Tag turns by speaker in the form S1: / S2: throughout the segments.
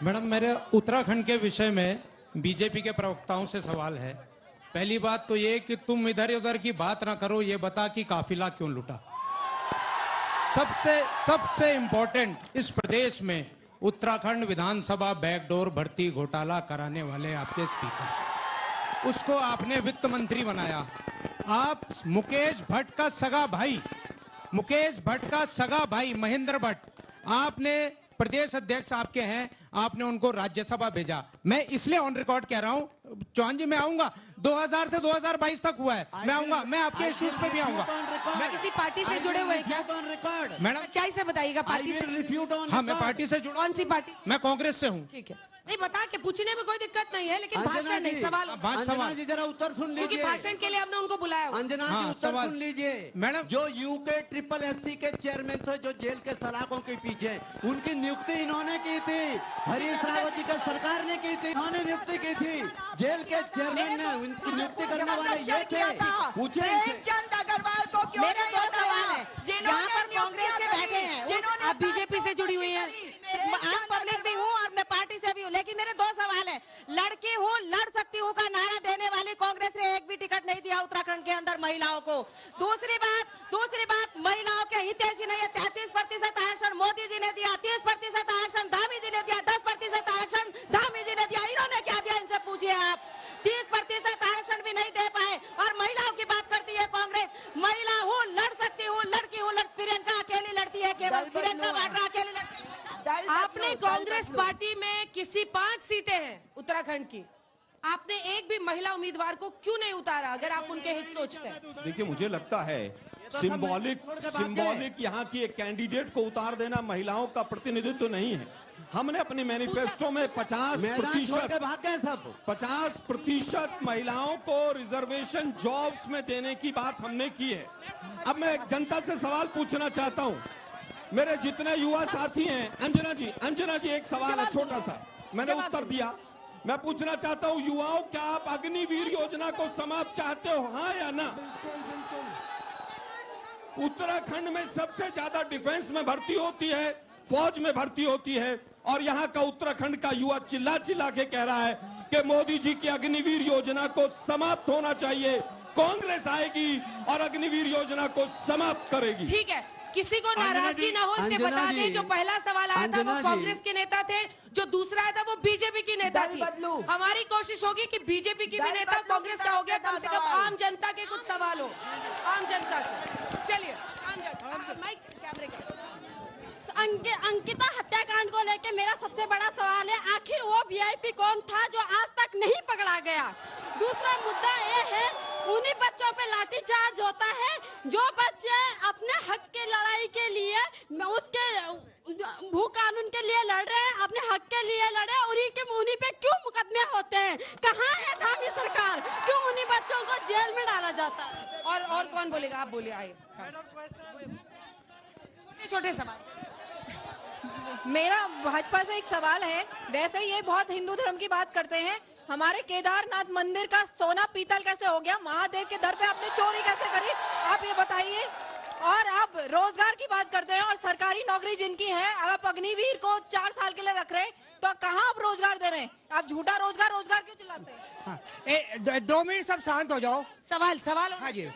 S1: Madam, मेरे उत्तराखंड के विषय में बीजेपी के प्रवक्ताओं से सवाल है। पहली बात तो ये कि तुम इधर उधर की बात ना करो, ये बता कि काफिला क्यों लूटा। सबसे इंपॉर्टेंट, इस प्रदेश में उत्तराखंड विधानसभा बैकडोर भर्ती घोटाला कराने वाले आपके स्पीकर, उसको आपने वित्त मंत्री बनाया। आप मुकेश भट्ट का सगा भाई महेंद्र भट्ट, आपने प्रदेश अध्यक्ष आपके हैं, आपने उनको राज्यसभा भेजा। मैं इसलिए ऑन रिकॉर्ड कह रहा हूं, चौहान जी मैं आऊंगा, 2000 से 2022 तक हुआ है, मैं आऊंगा, मैं आपके इश्यूज पे भी आऊंगा।
S2: मैं किसी पार्टी से जुड़े हुए हैं क्या?
S1: मैडम
S2: सच्चाई से बताइएगा, पार्टी से?
S1: हाँ, मैं पार्टी से जुड़ा।
S2: कौन सी पार्टी से?
S1: मैं कांग्रेस से हूँ।
S2: ठीक है, नहीं बता के पूछने में कोई दिक्कत नहीं है, लेकिन भाषण नहीं, सवाल।
S3: अंजना जी जरा उत्तर सुन लीजिए,
S2: क्योंकि भाषण के लिए हमने उनको बुलाया।
S3: अंजना जी उत्तर सुन लीजिए।
S1: मैडम,
S3: जो यूके SSS के चेयरमैन थे, जो जेल के सलाखों के पीछे, उनकी नियुक्ति इन्होंने की थी, हरीश रावत जी का सरकार ने की थी, इन्होंने नियुक्ति की थी। जेल के चेयरमैन ने उनकी नियुक्ति करने वाले ये थे। पूछे
S4: प्रेमचंद अग्रवाल को क्यों?
S5: मेरे दो सवाल है, यहाँ पर कांग्रेस के बैठे हैं,
S2: आप बीजेपी से जुड़ी हुई हैं।
S5: आम पब्लिक भी हूँ और मैं पार्टी से भी हूँ, लेकिन मेरे दो सवाल है। लड़की हूँ, लड़ सकती हूँ का नारा देने वाली कांग्रेस ने एक भी टिकट नहीं दिया उत्तराखंड के अंदर महिलाओं को। दूसरी बात महिलाओं के हितैषी नहीं है। 33% आरक्षण मोदी जी ने दिया, 30% आरक्षण धामी जी ने दिया, 10% आरक्षण धामी जी ने दिया। इन्होंने क्या दिया, इनसे पूछिए आप। 30% आरक्षण भी नहीं दे पाए और महिलाओं की बात करती है कांग्रेस। महिला हूँ, लड़ सकती हूँ, लड़की हूँ, प्रियंका अकेली लड़ती है, केवल प्रियंका वाड्रा अकेली लड़ती है।
S2: आपने कांग्रेस पार्टी में किसी 5 सीटें हैं उत्तराखंड की, आपने एक भी महिला उम्मीदवार को क्यों नहीं उतारा, अगर आप उनके हित सोचते हैं?
S6: देखिए, मुझे लगता है सिंबॉलिक यहाँ की एक कैंडिडेट को उतार देना महिलाओं का प्रतिनिधित्व नहीं है। हमने अपने मैनिफेस्टो में 50% महिलाओं को रिजर्वेशन जॉब्स में देने की बात हमने की है। अब मैं जनता से सवाल पूछना चाहता हूँ, मेरे जितने युवा साथी हैं। अंजना जी एक सवाल है छोटा सा, मैंने उत्तर दिया। मैं पूछना चाहता हूँ युवाओं, क्या आप अग्निवीर योजना को समाप्त चाहते हो, हाँ या ना? उत्तराखंड में सबसे ज्यादा डिफेंस में भर्ती होती है, फौज में भर्ती होती है, और यहाँ का उत्तराखंड का युवा चिल्ला चिल्ला के कह रहा है कि मोदी जी की अग्निवीर योजना को समाप्त होना चाहिए। कांग्रेस आएगी और अग्निवीर योजना को समाप्त करेगी।
S2: ठीक है, किसी को नाराजगी ना हो इससे बता दें, जो पहला सवाल आया था वो कांग्रेस के नेता थे, जो दूसरा आया था वो बीजेपी की नेता थी। हमारी कोशिश होगी कि बीजेपी की भी नेता, कांग्रेस का हो गया, कम से कम आम जनता के कुछ सवाल हो, आम जनता के। चलिए, आम जनता, माइक कैमरे के।
S7: अंकिता हत्याकांड को लेकर मेरा सबसे बड़ा सवाल है, आखिर वो वीआईपी कौन था जो आज तक नहीं पकड़ा गया? दूसरा मुद्दा ये है, उन्हीं बच्चों पे लाठीचार्ज होता है जो बच्चे अपने हक की लड़ाई के लिए, उसके भू कानून के लिए लड़ रहे हैं, अपने हक के लिए लड़े, उन्हीं पे क्यों मुकदमे होते हैं? कहाँ है धामी सरकार? क्यों उन्हीं बच्चों को जेल में डाला जाता है?
S2: और कौन बोलेगा? आप बोलिए, आइए। छोटे सवाल।
S8: मेरा भाजपा से एक सवाल है, वैसे ये बहुत हिंदू धर्म की बात करते हैं, हमारे केदारनाथ मंदिर का सोना पीतल कैसे हो गया? महादेव के दर पे आपने चोरी कैसे करी, आप ये बताइए। और आप रोजगार की बात करते हैं और सरकारी नौकरी जिनकी है, आप अग्निवीर को 4 साल के लिए रख रहे हैं, तो कहाँ आप रोजगार दे रहे हैं? आप झूठा रोजगार क्यों चिल्लाते हैं?
S9: 2 मिनट सब शांत हो जाओ।
S2: सवाल।
S9: हाँ जी,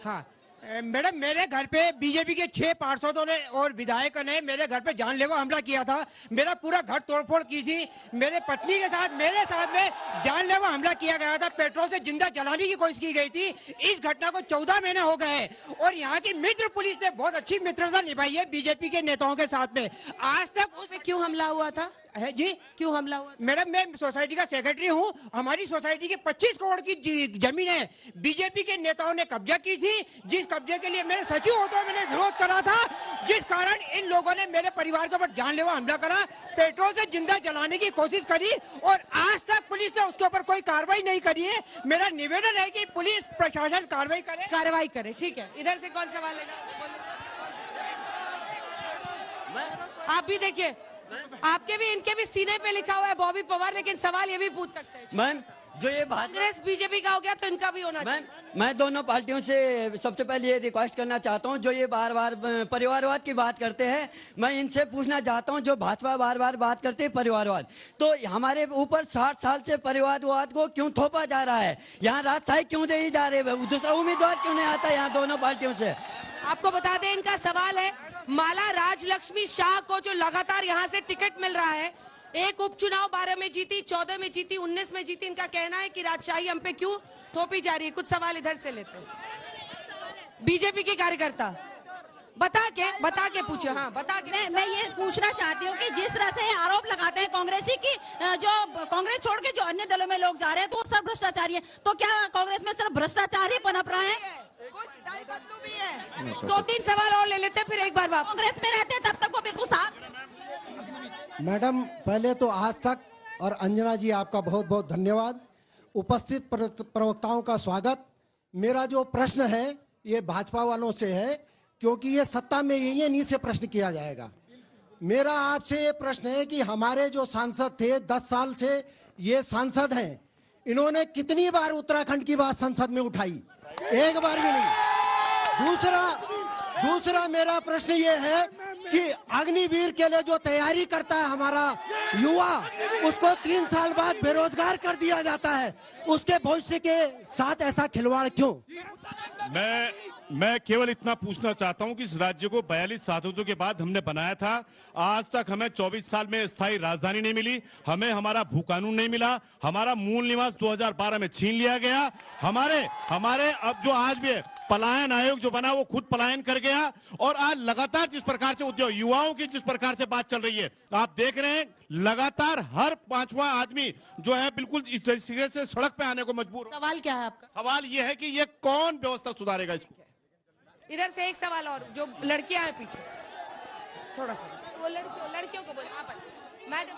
S9: हाँ मैडम, मेरे घर पे बीजेपी के 6 पार्षदों ने और विधायकों ने मेरे घर पे जानलेवा हमला किया था, मेरा पूरा घर तोड़फोड़ की थी, मेरे पत्नी के साथ मेरे साथ में जानलेवा हमला किया गया था, पेट्रोल से जिंदा जलाने की कोशिश की गई थी। इस घटना को 14 महीने हो गए और यहाँ की मित्र पुलिस ने बहुत अच्छी मित्रता निभाई है बीजेपी के नेताओं के साथ में। आज तक उस पे
S2: क्यों हमला हुआ था?
S9: है जी,
S2: क्यों हमला हुआ?
S9: मैडम, मैं सोसाइटी का सेक्रेटरी हूँ, हमारी सोसाइटी की 25 करोड़ की जमीन है, बीजेपी के नेताओं ने कब्जा की थी, जिस कब्जे के लिए मेरे सचिव होते हुए मैंने विरोध करा था, जिस कारण इन लोगों ने मेरे परिवार के ऊपर जानलेवा हमला करा, पेट्रोल से जिंदा जलाने की कोशिश करी और आज तक पुलिस ने उसके ऊपर कोई कार्रवाई नहीं करी है। मेरा निवेदन है कि पुलिस प्रशासन कार्रवाई करे।
S2: ठीक है, इधर से कौन सवाल लेगा? आप भी देखिए, आपके भी इनके भी सीने पे लिखा हुआ है बॉबी पवार, लेकिन सवाल ये भी पूछ सकते हैं।
S3: जो ये भाजपा
S2: कांग्रेस बीजेपी का हो गया तो इनका भी होना चाहिए।
S3: मैं दोनों पार्टियों से सबसे पहले ये रिक्वेस्ट करना चाहता हूं, जो ये बार बार परिवारवाद की बात करते हैं, मैं इनसे पूछना चाहता हूं, जो भाजपा बार बार बात करते हैं परिवारवाद, तो हमारे ऊपर 60 साल से परिवारवाद को क्यों थोपा जा रहा है? यहाँ राजशाही क्यों दी जा रही है? दूसरा उम्मीदवार क्यों नहीं आता यहाँ दोनों पार्टियों से?
S2: आपको बता दें, इनका सवाल है माला राजलक्ष्मी शाह को जो लगातार यहाँ से टिकट मिल रहा है, एक उपचुनाव 12 में जीती, 14 में जीती, 19 में जीती, इनका कहना है कि राजशाही हम पे क्यों थोपी जा रही है। कुछ सवाल इधर से लेते हैं। बीजेपी के कार्यकर्ता बता के पूछे। हाँ, बता के।
S5: मैं ये पूछना चाहती हूँ कि जिस तरह से आरोप लगाते हैं कांग्रेसी की, जो कांग्रेस छोड़ के जो अन्य दलों में लोग जा रहे हैं तो वो सब भ्रष्टाचारी है, तो क्या कांग्रेस में सिर्फ भ्रष्टाचार ही पनप रहा है?
S4: भी है।
S2: 2-3 सवाल और ले लेते हैं, फिर एक बार वापस।
S5: कांग्रेस में रहते हैं तब तक वो बिल्कुल साफ।
S10: मैडम, पहले तो आज तक और अंजना जी आपका बहुत बहुत धन्यवाद। उपस्थित प्रवक्ताओं का स्वागत। मेरा जो प्रश्न है ये भाजपा वालों से है, क्योंकि ये सत्ता में यही है, इन्हीं से प्रश्न किया जाएगा। मेरा आपसे ये प्रश्न है कि हमारे जो सांसद थे 10 साल से ये सांसद हैं, इन्होंने कितनी बार उत्तराखंड की बात संसद में उठाई? एक बार भी नहीं। दूसरा मेरा प्रश्न ये है कि अग्निवीर के लिए जो तैयारी करता है हमारा युवा, उसको 3 साल बाद बेरोजगार कर दिया जाता है। उसके भविष्य के साथ ऐसा खिलवाड़ क्यों?
S11: मैं केवल इतना पूछना चाहता हूं कि इस राज्य को 42 सांसदों के बाद हमने बनाया था। आज तक हमें 24 साल में स्थायी राजधानी नहीं मिली, हमें हमारा भू कानून नहीं मिला, हमारा मूल निवास 2012 में छीन लिया गया। हमारे अब जो आज भी पलायन आयोग जो बना वो खुद पलायन कर गया। और आज लगातार जिस प्रकार से उद्योग युवाओं की जिस प्रकार से बात चल रही है, आप देख रहे हैं लगातार हर 5वां आदमी जो है बिल्कुल इस तरीके से सड़क पे आने को मजबूर।
S2: सवाल क्या है आपका?
S11: सवाल ये है कि ये कौन व्यवस्था सुधारेगा इसको?
S2: इधर से एक सवाल और, जो लड़कियां हैं पीछे थोड़ा सा, वो लड़कियों को बोले। आप मैडम,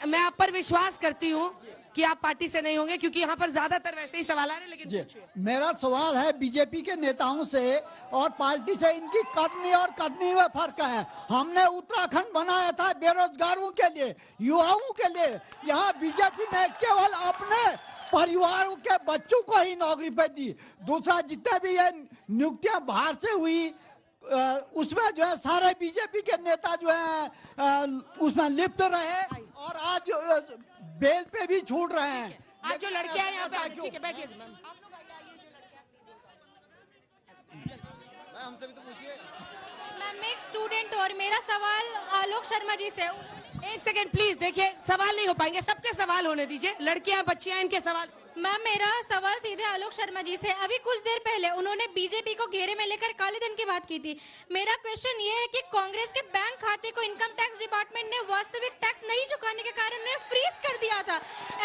S2: मैं आप पर विश्वास करती हूँ कि आप पार्टी से नहीं होंगे, क्योंकि यहाँ पर ज्यादातर वैसे ही सवाल आ रहे हैं। लेकिन
S12: मेरा सवाल है बीजेपी के नेताओं से और पार्टी से, इनकी करनी और करनी में फर्क है। हमने उत्तराखंड बनाया था बेरोजगारों के लिए, युवाओं के लिए। यहाँ बीजेपी ने केवल अपने परिवारों के बच्चों को ही नौकरी पे दी। दूसरा, जितने भी ये नियुक्तियां बाहर से हुई उसमें जो है सारे बीजेपी के नेता जो है उसमें लिप्त रहे और आज बेल पे भी छूट रहे हैं।
S2: आज जो लड़के हैं यहाँ पे, ठीक है बैठिए।
S13: हमसे भी तो पूछिए।
S7: मैं एक स्टूडेंट और मेरा सवाल आलोक शर्मा जी से।
S2: एक सेकंड प्लीज, देखिए सवाल नहीं हो पाएंगे, सबके सवाल होने दीजिए। लड़कियां बच्चियां, इनके सवाल।
S7: मैम, मेरा सवाल सीधे आलोक शर्मा जी से। अभी कुछ देर पहले उन्होंने बीजेपी को घेरे में लेकर काले धन की बात की थी। मेरा क्वेश्चन ये है कि कांग्रेस के बैंक खाते को इनकम टैक्स डिपार्टमेंट ने वास्तविक टैक्स नहीं चुकाने के कारण फ्रीज कर दिया था।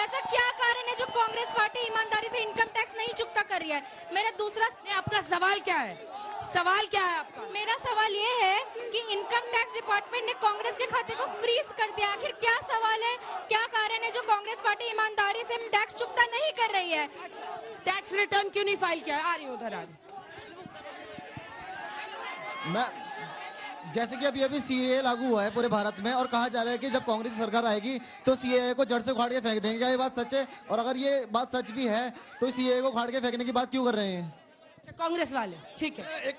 S7: ऐसा क्या कारण है जो कांग्रेस पार्टी ईमानदारी से इनकम टैक्स नहीं चुकता कर रही है? मेरा दूसरा,
S2: आपका सवाल क्या है? सवाल क्या है आपका?
S7: मेरा सवाल ये है कि इनकम टैक्स डिपार्टमेंट ने कांग्रेस के खाते को फ्रीज कर दिया। आखिर क्या सवाल है, क्या कारण है जो कांग्रेस पार्टी ईमानदारी से टैक्स चुकता नहीं कर रही है?
S2: टैक्स रिटर्न क्यों नहीं फाइल किया? आ रही हूँ उधर।
S13: मैं जैसे कि अभी सीएए लागू हुआ है पूरे भारत में और कहा जा रहा है कि जब कांग्रेस सरकार आएगी तो सीएए को जड़ से उखाड़ के फेंक देंगे। क्या ये बात सच है? और अगर ये बात सच भी है तो सीएए को उखाड़ के फेंकने की बात क्यों कर रहे हैं
S2: कांग्रेस वाले? ठीक है।
S14: एक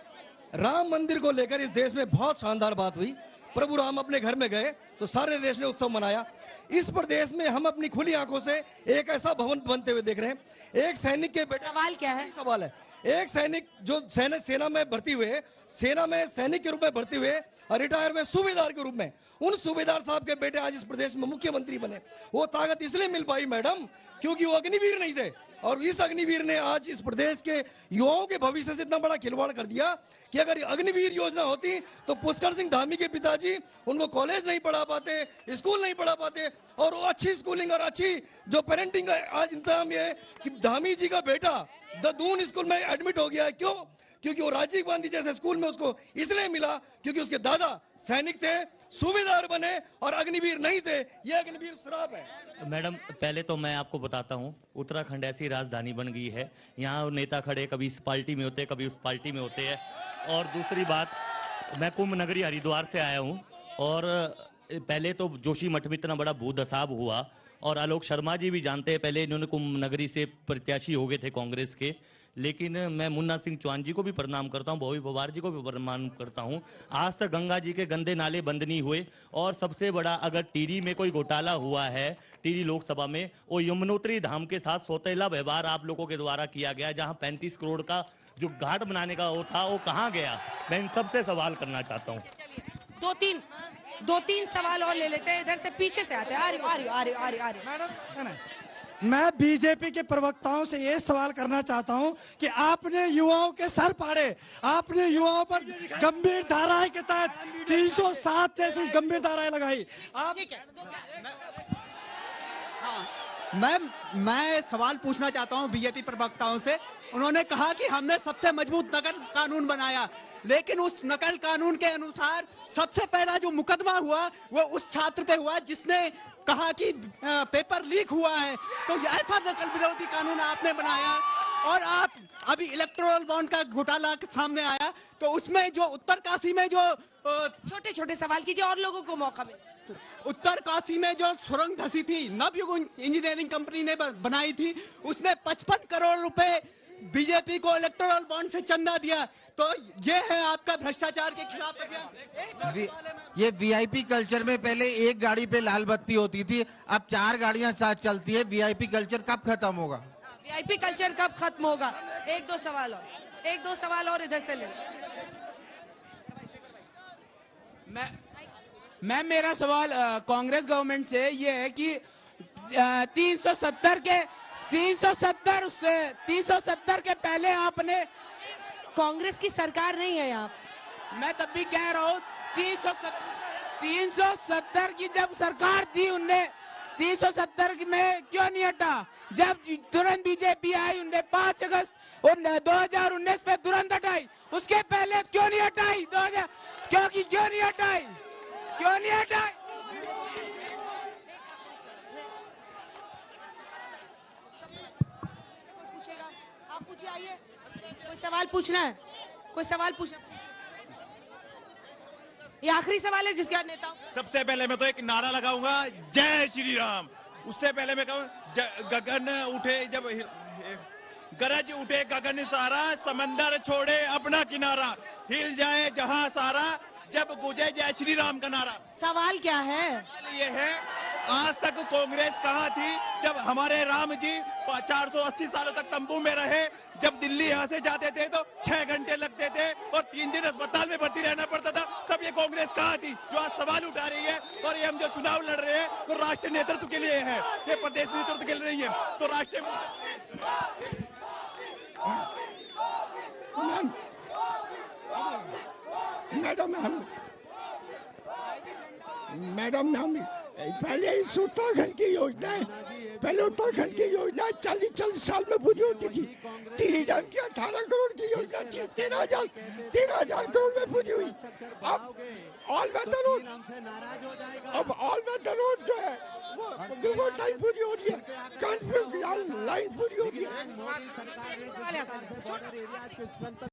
S14: राम मंदिर को लेकर इस देश में बहुत शानदार बात हुई। प्रभु राम अपने घर में गए तो सारे देश ने उत्सव मनाया। इस प्रदेश में हम अपनी खुली आंखों से एक ऐसा भवन बनते हुए देख रहे हैं। एक सैनिक के बेटे,
S2: सवाल क्या है?
S14: सवाल है, एक सैनिक जो सेना में भर्ती हुए, सेना में सैनिक के रूप में भर्ती हुए और रिटायर में सूबेदार के रूप में, उन सूबेदार साहब के बेटे आज इस प्रदेश में मुख्यमंत्री बने। वो ताकत इसलिए मिल पाई मैडम क्योंकि वो अग्निवीर नहीं थे। और इस अग्निवीर ने आज इस प्रदेश के युवाओं के भविष्य से इतना बड़ा खिलवाड़ कर दिया कि अगर अग्निवीर योजना होती तो पुष्कर सिंह धामी के पिताजी उनको कॉलेज नहीं पढ़ा पाते, स्कूल नहीं पढ़ा पाते। और वो अच्छी स्कूलिंग और अच्छी जो पेरेंटिंग आज इंतजाम ये है कि धामी जी का बेटा ददून स्कूल में एडमिट हो गया है। क्यों? क्योंकि वो राजीव गांधी जैसे स्कूल में उसको इसलिए मिला क्योंकि उसके दादा सैनिक थे, सूबेदार बने और अग्निवीर नहीं थे। ये अग्निवीर श्राप है।
S15: मैडम, पहले तो मैं आपको बताता हूँ, उत्तराखंड ऐसी राजधानी बन गई है, यहाँ नेता खड़े कभी इस पार्टी में होते हैं कभी उस पार्टी में होते हैं। और दूसरी बात, मैं कुंभ नगरी हरिद्वार से आया हूँ और पहले तो जोशी मठ में इतना बड़ा भू दसाब हुआ और आलोक शर्मा जी भी जानते हैं, पहले इन्होंने कुंभ नगरी से प्रत्याशी हो गए थे कांग्रेस के। लेकिन मैं मुन्ना सिंह चौहान जी को भी प्रणाम करता हूं, बॉबी पवार जी को भी प्रणाम करता हूं। आज तक गंगा जी के गंदे नाले बंद नहीं हुए। और सबसे बड़ा अगर टीरी में कोई घोटाला हुआ है, टीरी लोकसभा में, वो यमुनोत्री धाम के साथ सौतेला व्यवहार आप लोगों के द्वारा किया गया, जहां 35 करोड़ का जो घाट बनाने का वो था, वो कहाँ गया? मैं इन सबसे सवाल करना चाहता हूँ।
S2: दो तीन सवाल और ले लेते हैं, इधर से पीछे से आते हैं। आ रही
S12: मैडम, मैं बीजेपी के प्रवक्ताओं से ये सवाल करना चाहता हूं कि आपने युवाओं के सर फाड़े, आपने युवाओं पर गंभीर धाराएं के तहत 307 जैसी गंभीर धाराएं लगाई। आप
S3: मैं सवाल पूछना चाहता हूं बीजेपी प्रवक्ताओं से। उन्होंने कहा कि हमने सबसे मजबूत नकल कानून बनाया, लेकिन उस नकल कानून के अनुसार सबसे पहला जो मुकदमा हुआ वो उस छात्र पे हुआ जिसने कहा कि पेपर लीक हुआ है। तो ऐसा नकल विरोधी कानून आपने बनाया। और आप अभी इलेक्टोरल बॉन्ड का घोटाला सामने आया, तो उसमें जो उत्तरकाशी में जो
S2: छोटे छोटे सवाल कीजिए और लोगों को मौका मिले।
S3: उत्तरकाशी में जो सुरंग धसी थी, नवयुग इंजीनियरिंग कंपनी ने बनाई थी, उसने 55 करोड़ रुपए बीजेपी को इलेक्टोरल बॉन्ड से चंदा दिया। तो ये है आपका भ्रष्टाचार के खिलाफ अभियान।
S16: ये वीआईपी कल्चर में पहले एक गाड़ी पे लाल बत्ती होती थी, अब 4 गाड़ियां साथ चलती है। वीआईपी कल्चर कब खत्म होगा?
S2: वीआईपी कल्चर कब खत्म होगा? एक दो सवाल और इधर से ले।
S17: मैं मेरा सवाल कांग्रेस गवर्नमेंट से ये है कि 370 के पहले आपने,
S2: कांग्रेस की सरकार नहीं है यहाँ।
S17: मैं तब भी कह रहा हूँ 370 की जब सरकार थी, उनने 370 में क्यों नहीं हटा? जब तुरंत बीजेपी आई, उनने 5 अगस्त 2019 पे तुरंत हटाई। उसके पहले क्यों नहीं हटाई? क्यों नहीं हटाई?
S2: आप पूछिए, आइए। कोई सवाल पूछना है? ये आखिरी सवाल है जिसके बाद नेता।
S18: सबसे पहले मैं तो एक नारा लगाऊंगा, जय श्री राम। उससे पहले मैं कहूँ, गगन उठे जब गरज उठे गगन सारा, समंदर छोड़े अपना किनारा, हिल जाए जहां सारा, जब गुजे जय श्री राम का नारा।
S2: सवाल क्या है?
S18: ये है, आज तक कांग्रेस कहाँ थी जब हमारे राम जी 480 सालों तक तंबू में रहे? जब दिल्ली यहाँ से जाते थे तो 6 घंटे लगते थे और 3 दिन अस्पताल में भर्ती रहना पड़ता था। तब ये कांग्रेस कहाँ थी जो आज सवाल उठा रही है? और ये हम जो चुनाव लड़ रहे हैं वो राष्ट्रीय नेतृत्व के लिए है, ये प्रदेश नेतृत्व के लिए नहीं है। तो राष्ट्रीय
S19: मैडम पहले इस उत्तराखंड की योजना है, पहले उत्तराखंड की योजना 40 साल में पूरी होती थी। टिहरी डैम की 18 करोड़ की योजना थी, 13,000 करोड़ में पूरी हुई। अब ऑल वेदर रोड जो है वो टाइम पूरी हो रही है, कानपुर लाइन पूरी हो रही है।